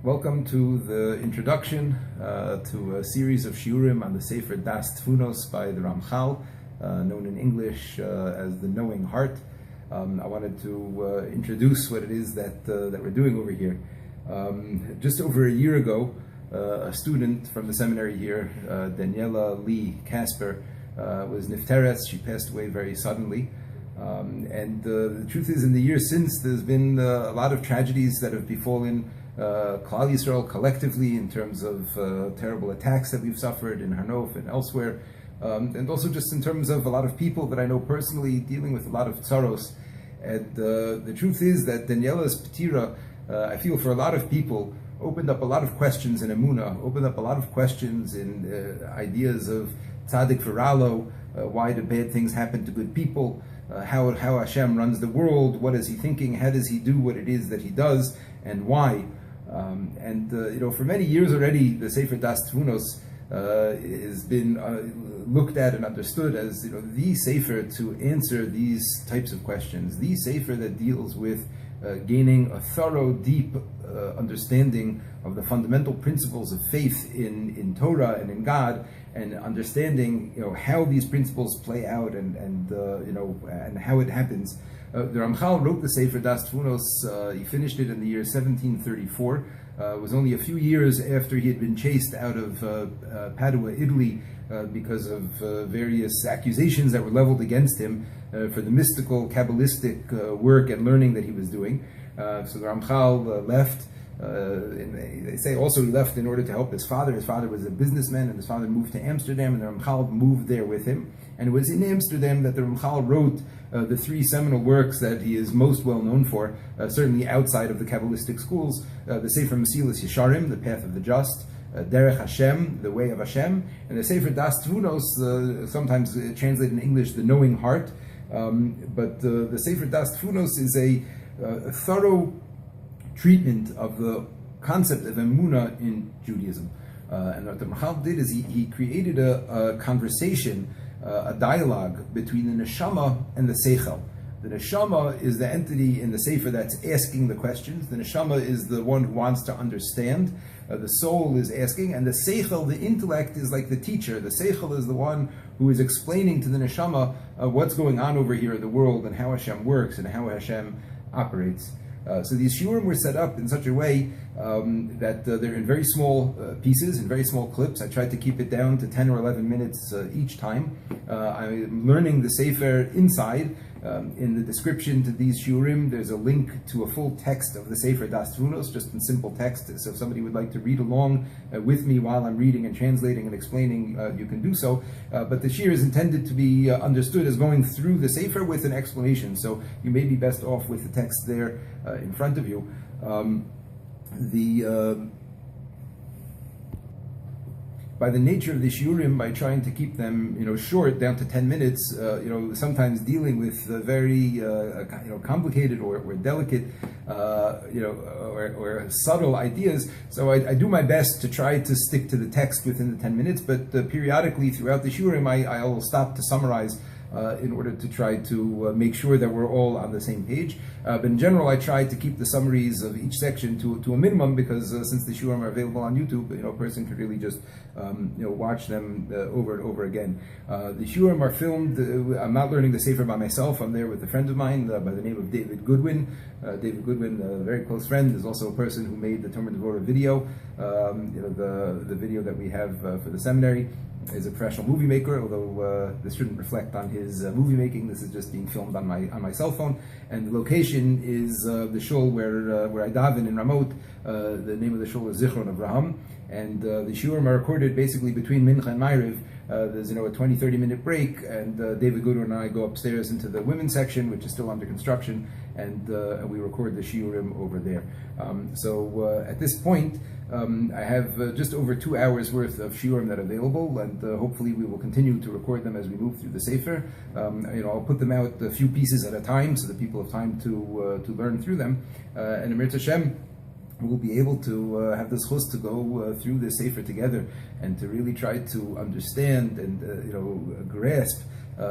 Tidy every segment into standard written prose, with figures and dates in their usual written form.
Welcome to the introduction to a series of shiurim on the Sefer Daas Tevunos by the Ramchal, known in English as the Knowing Heart. I wanted to introduce what it is that we're doing over here. Just over a year ago, a student from the seminary here, Daniella Sheina, was nifteres. She passed away very suddenly. And the truth is, in the years since, there's been a lot of tragedies that have befallen Klal Yisrael collectively in terms of terrible attacks that we've suffered in Ramot and elsewhere, and also just in terms of a lot of people that I know personally dealing with a lot of tsaros. And the truth is that Daniella's Petira, I feel for a lot of people, opened up a lot of questions in emunah, opened up a lot of questions in ideas of tzaddik v'ralo, why do bad things happen to good people, how Hashem runs the world, what is he thinking, how does he do what it is that he does, and why. For many years already, the Sefer Daas Tevunos has been looked at and understood as the Sefer to answer these types of questions, the Sefer that deals with gaining a thorough, deep understanding of the fundamental principles of faith in Torah and in God, and understanding how these principles play out and how it happens. The Ramchal wrote the Sefer Daas Tevunos. He finished it in the year 1734. It was only a few years after he had been chased out of Padua, Italy, because of various accusations that were leveled against him for the mystical, Kabbalistic work and learning that he was doing. So the Ramchal left. They say also he left in order to help his father. His father was a businessman, and his father moved to Amsterdam, and the Ramchal moved there with him. And it was in Amsterdam that the Ramchal wrote the three seminal works that he is most well known for, certainly outside of the Kabbalistic schools: the Sefer Shiurim, the Path of the Just; Derech Hashem, the Way of Hashem; and the Sefer Daas Tevunos, sometimes translated in English, the Knowing Heart. But the Sefer Daas Tevunos is a thorough treatment of the concept of emunah in Judaism. And what the Ramchal did is he created a conversation, a dialogue between the neshama and the seichel. The neshama is the entity in the Sefer that's asking the questions. The neshama is the one who wants to understand. The soul is asking, and the seichel, the intellect, is like the teacher. The seichel is the one who is explaining to the neshama what's going on over here in the world and how Hashem works and how Hashem operates. So these shiurim were set up in such a way that they're in very small pieces, in very small clips. I tried to keep it down to 10 or 11 minutes each time. I'm learning the Sefer inside. In the description to these shiurim, there's a link to a full text of the Sefer Daas Tevunos, just in simple text. So if somebody would like to read along with me while I'm reading and translating and explaining, you can do so. But the shiur is intended to be understood as going through the Sefer with an explanation. So you may be best off with the text there in front of you. By the nature of the shiurim, by trying to keep them, short, down to 10 minutes, sometimes dealing with very, complicated or delicate, or subtle ideas. So I do my best to try to stick to the text within the 10 minutes, but periodically throughout the shiurim, I'll stop to summarize in order to try to make sure that we're all on the same page. But in general, I try to keep the summaries of each section to a minimum, because since the shiurim are available on YouTube, a person could really just watch them over and over again. The shiurim are filmed. I'm not learning the Sefer by myself. I'm there with a friend of mine by the name of David Goodwin. David Goodwin, a very close friend, is also a person who made the Tomer Devorah video. The video that we have for the seminary. Is a professional movie maker, although this shouldn't reflect on his movie making. This is just being filmed on my cell phone, and the location is the shul where I daven in Ramot. The name of the shul is Zichron Avraham, and the shiurim are recorded basically between Mincha and Ma'ariv. There's a 20-30 minute break, and David Goodwin and I go upstairs into the women's section, which is still under construction, and we record the shiurim over there. So at this point, I have just over 2 hours worth of shiurim that are available, and hopefully we will continue to record them as we move through the Sefer. I'll put them out a few pieces at a time so that people have time to learn through them. And Emir Hashem, we'll be able to have this chus to go through the Sefer together and to really try to understand and grasp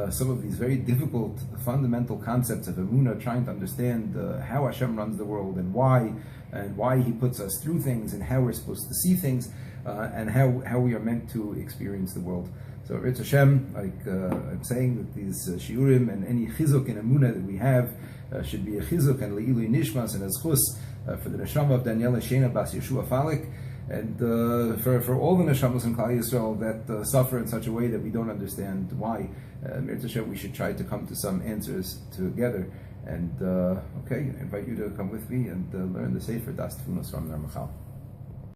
some of these very difficult, fundamental concepts of emunah, trying to understand how Hashem runs the world and why He puts us through things and how we're supposed to see things and how we are meant to experience the world. So, Ritz Hashem, like I'm saying, that these shiurim and any chizuk and emunah that we have should be a chizuk and le'ilui nishmas and as chus for the neshama of Daniella Sheina bas Yehoshua Falik, and for all the neshamas in Klal Yisrael that suffer in such a way that we don't understand why. Ritz Hashem, we should try to come to some answers together. And I invite you to come with me and learn the Sefer Daas Tevunos from Ramchal.